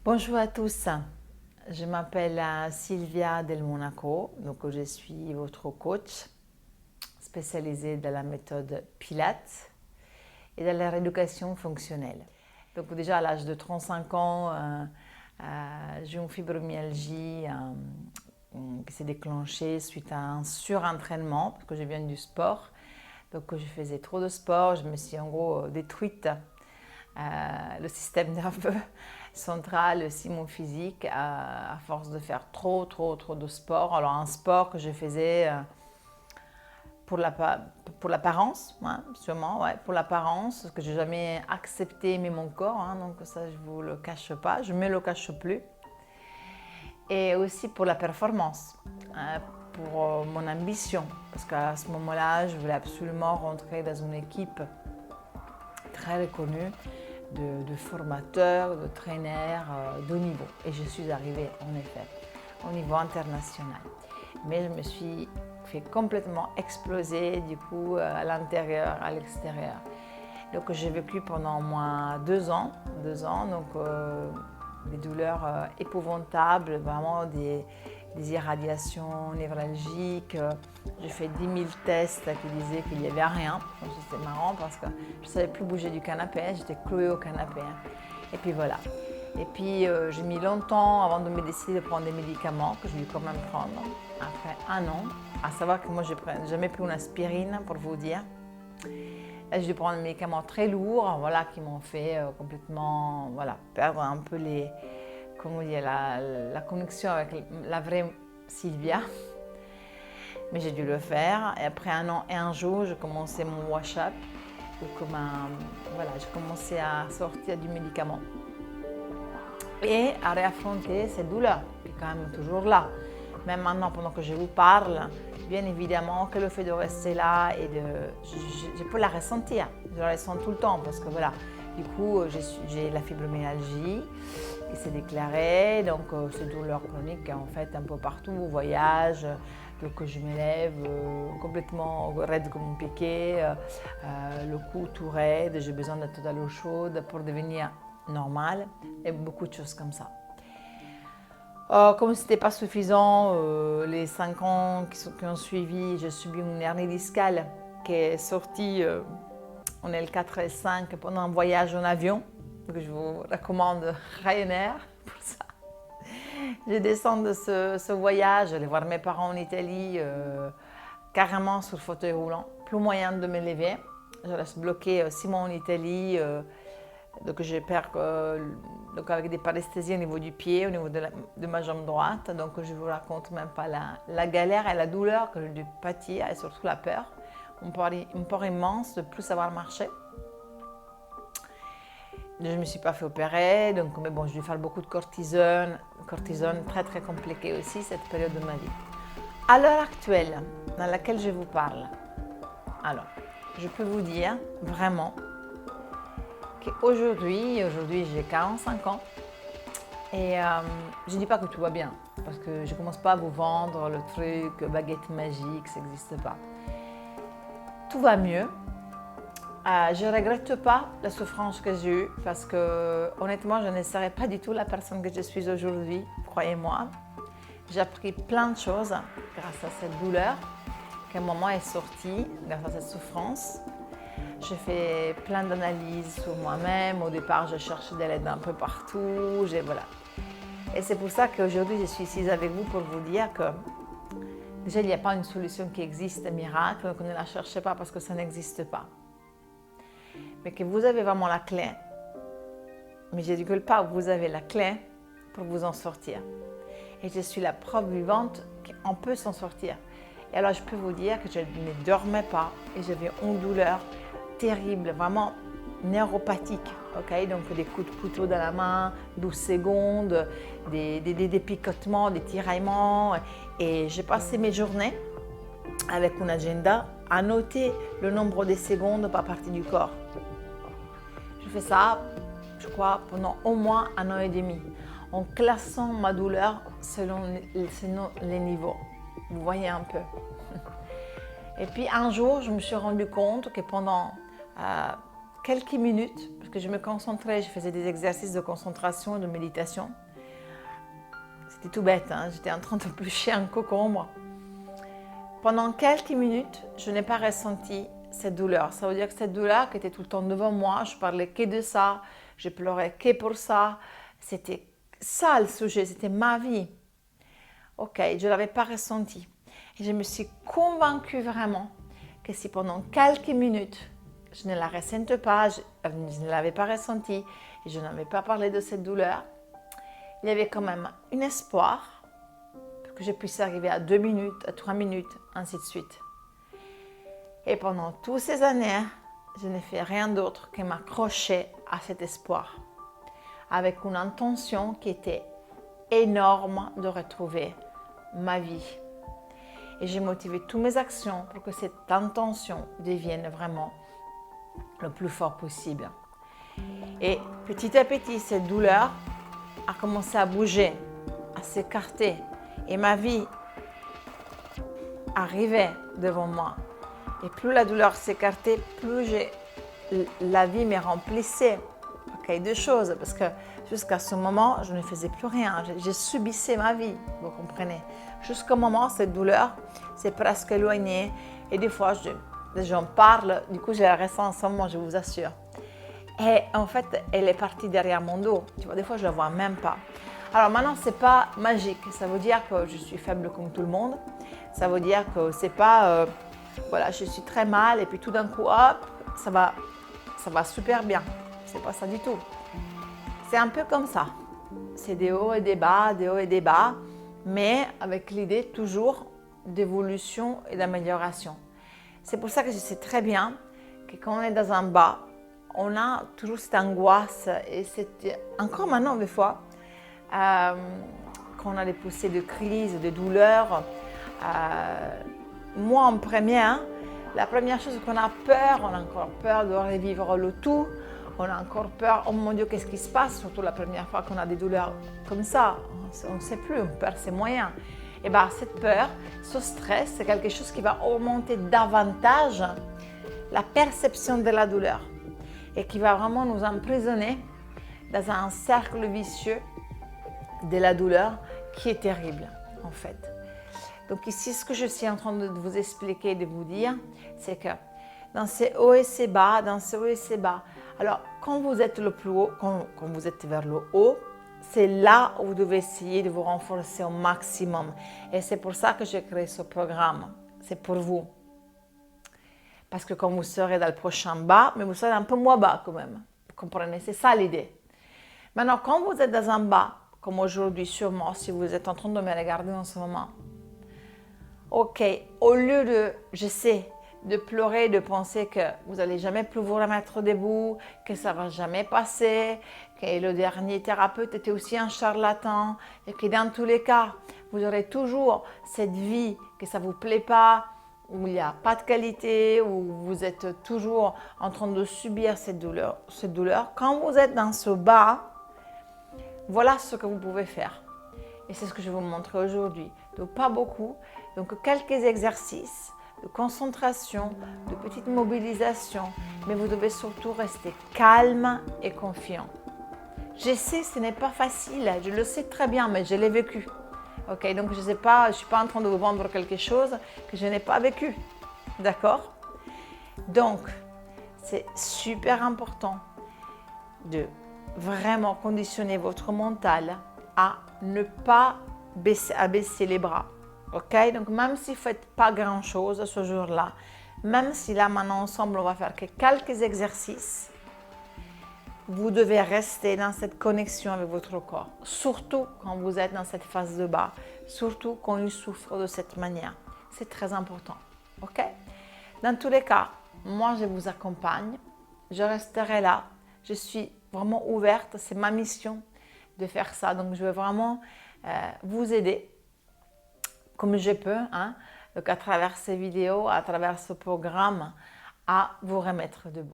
Bonjour à tous, je m'appelle Sylvia Del Monaco, donc je suis votre coach spécialisée dans la méthode Pilates et dans la rééducation fonctionnelle. Donc déjà à l'âge de 35 ans, j'ai une fibromyalgie qui s'est déclenchée suite à un surentraînement parce que je viens du sport. Donc je faisais trop de sport, je me suis en gros détruite le système nerveux central, aussi mon physique, à force de faire trop de sport. Alors un sport que je faisais pour l'apparence, hein, sûrement, ouais, pour l'apparence, que je n'ai jamais accepté aimer mon corps, hein, donc ça je ne vous le cache pas, je ne me le cache plus. Et aussi pour la performance, hein, pour mon ambition, parce qu'à ce moment-là, je voulais absolument rentrer dans une équipe très reconnue de formateurs, de traîneurs de haut niveau. Et je suis arrivée en effet au niveau international. Mais je me suis fait complètement exploser du coup à l'intérieur, à l'extérieur. Donc j'ai vécu pendant au moins 2 ans, donc des douleurs épouvantables, vraiment des irradiations névralgiques. J'ai fait 10 000 tests qui disaient qu'il n'y avait rien. Donc c'était marrant parce que je ne savais plus bouger du canapé, j'étais clouée au canapé. Et puis voilà. Et puis j'ai mis longtemps avant de me décider de prendre des médicaments que j'ai dû quand même prendre après 1 an. À savoir que moi je n'ai jamais pris une aspirine pour vous dire. J'ai dû prendre des médicaments très lourds, voilà, qui m'ont fait complètement perdre un peu la connexion avec la vraie Sylvia. Mais j'ai dû le faire. Et après 1 an et 1 jour, j'ai commencé mon wash-up. J'ai commencé à sortir du médicament et à réaffronter cette douleur qui est quand même toujours là. Même maintenant, pendant que je vous parle, bien évidemment que le fait de rester là et je peux la ressentir. Je la ressens tout le temps parce que voilà, du coup, j'ai la fibromyalgie qui s'est déclarée, donc ces douleurs chroniques en fait un peu partout au voyage. Donc je me lève complètement raide comme un piquet, le cou tout raide, j'ai besoin d'être dans l'eau chaude pour devenir normal et beaucoup de choses comme ça. Comme ce n'était pas suffisant, les 5 ans qui ont suivi, j'ai subi une hernie discale qui est sortie en L4 et L5 pendant un voyage en avion. Donc je vous recommande Ryanair pour ça. Je descends de ce voyage, aller voir mes parents en Italie, carrément sur le fauteuil roulant. Plus moyen de me lever. Je reste bloquée 6 mois en Italie. Donc je perds avec des paresthésies au niveau du pied, au niveau de ma jambe droite. Donc je ne vous raconte même pas la galère et la douleur que j'ai dû pâtir et surtout la peur. Une peur immense de ne plus savoir marcher. Je ne me suis pas fait opérer, mais bon, j'ai dû faire beaucoup de cortisone. Cortisone très très compliqué aussi cette période de ma vie. À l'heure actuelle, dans laquelle je vous parle, alors, je peux vous dire vraiment qu'aujourd'hui j'ai 45 ans et je ne dis pas que tout va bien parce que je ne commence pas à vous vendre le truc baguette magique, ça n'existe pas. Tout va mieux. Je ne regrette pas la souffrance que j'ai eue parce que honnêtement je ne serais pas du tout la personne que je suis aujourd'hui, croyez-moi. J'ai appris plein de choses grâce à cette douleur qui à un moment est sortie, grâce à cette souffrance. J'ai fait plein d'analyses sur moi-même. Au départ, je cherchais de l'aide un peu partout. Voilà. Et c'est pour ça qu'aujourd'hui, je suis ici avec vous pour vous dire que déjà, il n'y a pas une solution qui existe, miracle, donc ne la cherchez pas parce que ça n'existe pas. Mais que vous avez vraiment la clé. Mais je ne dis pas que vous avez la clé pour vous en sortir. Et je suis la preuve vivante qu'on peut s'en sortir. Et alors, je peux vous dire que je ne dormais pas et j'avais une douleur terrible, vraiment neuropathique, ok? Donc des coups de couteau dans la main, 12 secondes, des picotements, des tiraillements. Et j'ai passé mes journées avec un agenda à noter le nombre de secondes par partie du corps. Je fais ça, je crois, pendant au moins 1 an et demi, en classant ma douleur selon les niveaux. Vous voyez un peu. Et puis un jour, je me suis rendu compte que pendant quelques minutes, parce que je me concentrais, je faisais des exercices de concentration, de méditation. C'était tout bête, hein? J'étais en train de pêcher un concombre. Pendant quelques minutes, je n'ai pas ressenti cette douleur. Ça veut dire que cette douleur qui était tout le temps devant moi, je parlais que de ça, je pleurais que pour ça. C'était ça le sujet, c'était ma vie. Ok, je ne l'avais pas ressenti. Et je me suis convaincue vraiment que si pendant quelques minutes, je ne la ressente pas, je ne l'avais pas ressentie et je n'avais pas parlé de cette douleur, il y avait quand même un espoir que je puisse arriver à 2 minutes, à 3 minutes, ainsi de suite. Et pendant toutes ces années, je n'ai fait rien d'autre que m'accrocher à cet espoir, avec une intention qui était énorme de retrouver ma vie. Et j'ai motivé toutes mes actions pour que cette intention devienne vraiment le plus fort possible. Et petit à petit, cette douleur a commencé à bouger, à s'écarter. Et ma vie arrivait devant moi. Et plus la douleur s'écartait, plus la vie me remplissait de choses. Parce que jusqu'à ce moment, je ne faisais plus rien. Je subissais ma vie, vous comprenez. Jusqu'au moment, cette douleur s'est presque éloignée. Et des fois, j'en parle, du coup, je la ressens en ce moment, je vous assure. Et en fait, elle est partie derrière mon dos. Tu vois, des fois, je ne la vois même pas. Alors maintenant, ce n'est pas magique. Ça veut dire que je suis faible comme tout le monde. Ça veut dire que ce n'est pas, voilà, je suis très mal et puis tout d'un coup, hop, ça va super bien. Ce n'est pas ça du tout. C'est un peu comme ça. C'est des hauts et des bas, mais avec l'idée toujours d'évolution et d'amélioration. C'est pour ça que je sais très bien que quand on est dans un bas, on a toujours cette angoisse et encore maintenant des fois, quand on a des poussées de crise, de douleur, moi en premier, la première chose qu'on a peur, on a encore peur de revivre le tout, on a encore peur, oh mon Dieu, qu'est-ce qui se passe, surtout la première fois qu'on a des douleurs comme ça, on ne sait plus, on perd ses moyens. Et bien cette peur, ce stress, c'est quelque chose qui va augmenter davantage la perception de la douleur et qui va vraiment nous emprisonner dans un cercle vicieux de la douleur qui est terrible en fait. Donc ici, ce que je suis en train de vous expliquer, de vous dire, c'est que dans ces hauts et ces bas, alors quand vous êtes le plus haut, quand vous êtes vers le haut, c'est là où vous devez essayer de vous renforcer au maximum. Et c'est pour ça que j'ai créé ce programme. C'est pour vous. Parce que quand vous serez dans le prochain bas, mais vous serez un peu moins bas quand même. Vous comprenez? C'est ça l'idée. Maintenant, quand vous êtes dans un bas, comme aujourd'hui sûrement, si vous êtes en train de me regarder en ce moment, ok, au lieu de, je sais, de pleurer, de penser que vous n'allez jamais plus vous remettre debout, que ça ne va jamais passer, que le dernier thérapeute était aussi un charlatan, et que dans tous les cas, vous aurez toujours cette vie, que ça ne vous plaît pas, où il n'y a pas de qualité, où vous êtes toujours en train de subir cette douleur. Quand vous êtes dans ce bas, voilà ce que vous pouvez faire. Et c'est ce que je vais vous montrer aujourd'hui. Donc pas beaucoup, donc quelques exercices de concentration, de petite mobilisation, mais vous devez surtout rester calme et confiant. Je sais, ce n'est pas facile, je le sais très bien, mais je l'ai vécu. Ok, donc je sais pas, je suis pas en train de vous vendre quelque chose que je n'ai pas vécu, d'accord? Donc, c'est super important de vraiment conditionner votre mental à ne pas baisser les bras. Ok, donc même si vous ne faites pas grand-chose ce jour-là, même si là maintenant ensemble on va faire que quelques exercices, vous devez rester dans cette connexion avec votre corps, surtout quand vous êtes dans cette phase de bas, surtout quand il souffre de cette manière. C'est très important. Ok? Dans tous les cas, moi je vous accompagne, je resterai là, je suis vraiment ouverte, c'est ma mission de faire ça, donc je veux vraiment vous aider comme je peux, donc à travers ces vidéos, à travers ce programme, à vous remettre debout.